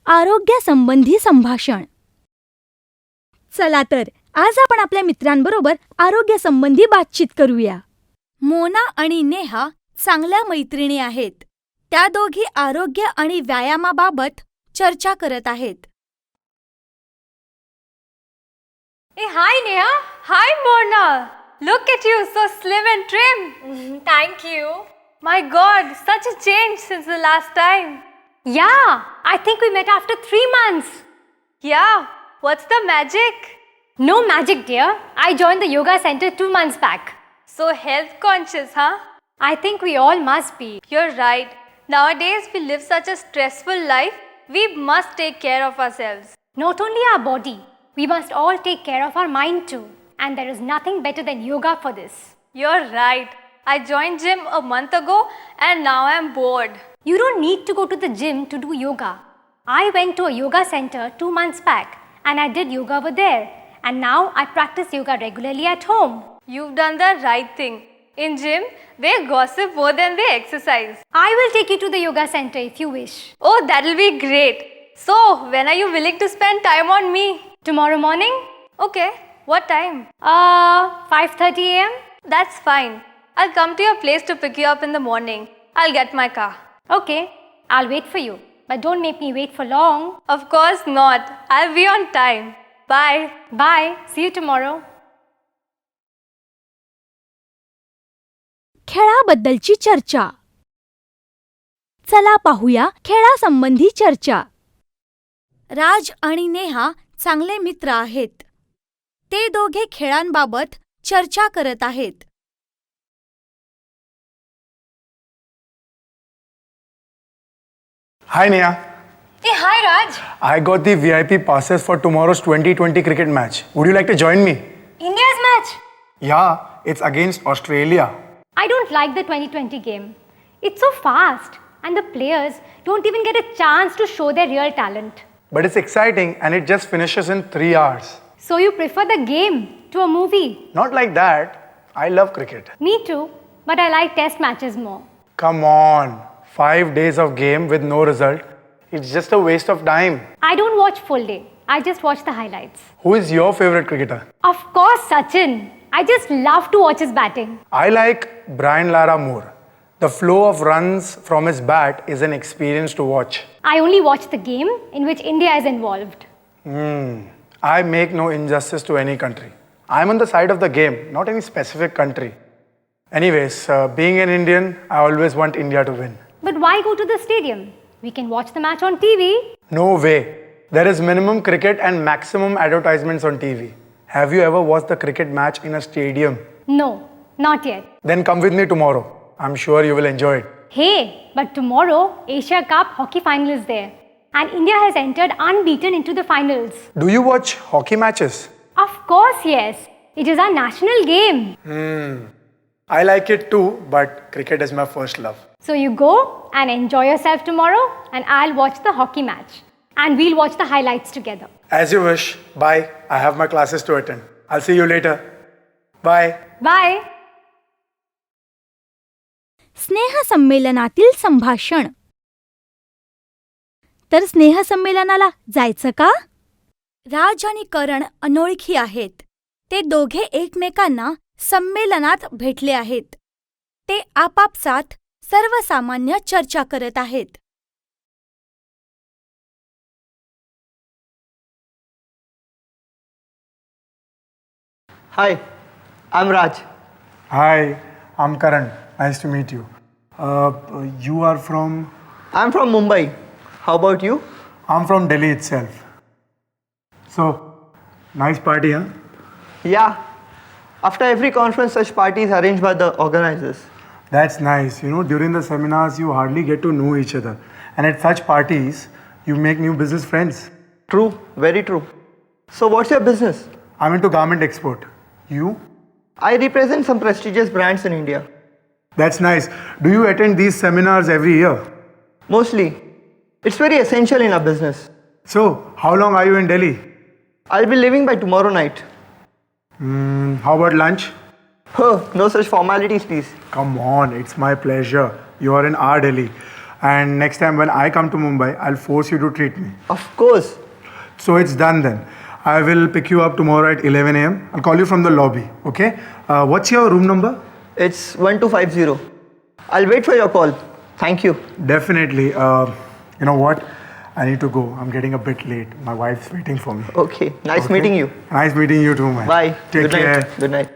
आरोग्यासंबंधी संभाषण. चला तर आज आपण आपल्या मित्रांबरोबर आरोग्यासंबंधी बातचीत करूया. मोना आणि नेहा चांगल्या मैत्रिणी आहेत. त्या दोघी आरोग्य आणि व्यायामाबाबत चर्चा करत आहेत. Hey, hi Neha. Hi Mona. Look at you, so slim and trim. Thank you. My God, such a change since the last time. Yeah, I think we met after 3 months. Yeah, what's the magic? No magic, dear. I joined the yoga center 2 months back. So health conscious, huh? I think we all must be. You're right. Nowadays, we live such a stressful life. We must take care of ourselves. Not only our body, we must all take care of our mind too. And there is nothing better than yoga for this. You're right. I joined gym a month ago and now I'm bored. You don't need to go to the gym to do yoga. I went to a yoga center 2 months back and I did yoga over there. And now I practice yoga regularly at home. You've done the right thing. In gym, they gossip more than they exercise. I will take you to the yoga center if you wish. Oh, that'll be great. So, when are you willing to spend time on me? Tomorrow morning? Okay. What time? 5:30 a.m. That's fine. I'll come to your place to pick you up in the morning. I'll get my car. Okay. I'll wait for you. But don't make me wait for long. Of course not. I'll be on time. Bye. Bye. See you tomorrow. खेळाबद्दलची चर्चा. चला पाहूया खेळासंबंधी चर्चा. राज आणि नेहा चांगले मित्र आहेत. ते दोघे खेळांबाबत चर्चा करत आहेत. Hi Neha. Hey, hi Raj. I got the VIP passes for tomorrow's 2020 cricket match. Would you like to join me? India's match. Yeah, it's against Australia. I don't like the 2020 game. It's so fast and the players don't even get a chance to show their real talent. But it's exciting and it just finishes in 3 hours. So you prefer the game to a movie? Not like that. I love cricket. Me too, but I like test matches more. Come on. 5 days of game with no result. It's just a waste of time. I don't watch full day. I just watch the highlights. Who is your favorite cricketer? Of course, Sachin. I just love to watch his batting. I like Brian Lara Moore. The flow of runs from his bat is an experience to watch. I only watch the game in which India is involved. I make no injustice to any country. I'm on the side of the game, not any specific country. Anyways, being an Indian, I always want India to win. But why go to the stadium? We can watch the match on TV. No way. There is minimum cricket and maximum advertisements on TV. Have you ever watched the cricket match in a stadium? No, not yet. Then come with me tomorrow. I'm sure you will enjoy it. Hey, but tomorrow Asia Cup hockey final is there. And India has entered unbeaten into the finals. Do you watch hockey matches? Of course, yes. It is our national game. I like it too, but cricket is my first love. So you go and enjoy yourself tomorrow and I'll watch the hockey match. And we'll watch the highlights together. As you wish. Bye. I have my classes to attend. I'll see you later. Bye. Bye. स्नेहसंमेलनातील संभाषण. तर स्नेहसंमेलनाला जायचं का? राज आणि करण अनोळखी आहेत. ते दोघे एकमेकांना संमेलनात भेटले आहेत. ते आपापसात सर्वसामान्य चर्चा करत आहेत. Hi, I'm Raj. Hi, I'm Karan. Nice to meet you. You are from? I'm from Mumbai. How about you? I'm from Delhi itself. So, nice party, huh? Yeah. After every conference, such parties arranged by the organizers. That's nice. You know, during the seminars, you hardly get to know each other. And at such parties, you make new business friends. True, very true. So what's your business? I'm into garment export. You? I represent some prestigious brands in India. That's nice. Do you attend these seminars every year? Mostly. It's very essential in our business. So, how long are you in Delhi? I'll be leaving by tomorrow night. How about lunch? Oh, no such formalities, please. Come on, it's my pleasure. You are in our Delhi. And next time when I come to Mumbai, I'll force you to treat me. Of course. So it's done then. I will pick you up tomorrow at 11 a.m. I'll call you from the lobby, okay? What's your room number? It's 1250. I'll wait for your call. Thank you. Definitely. You know what? I need to go. I'm getting a bit late. My wife's waiting for me. Okay. Nice Okay? meeting you. Nice meeting you too, man. Bye. Take Good care. night. Good night.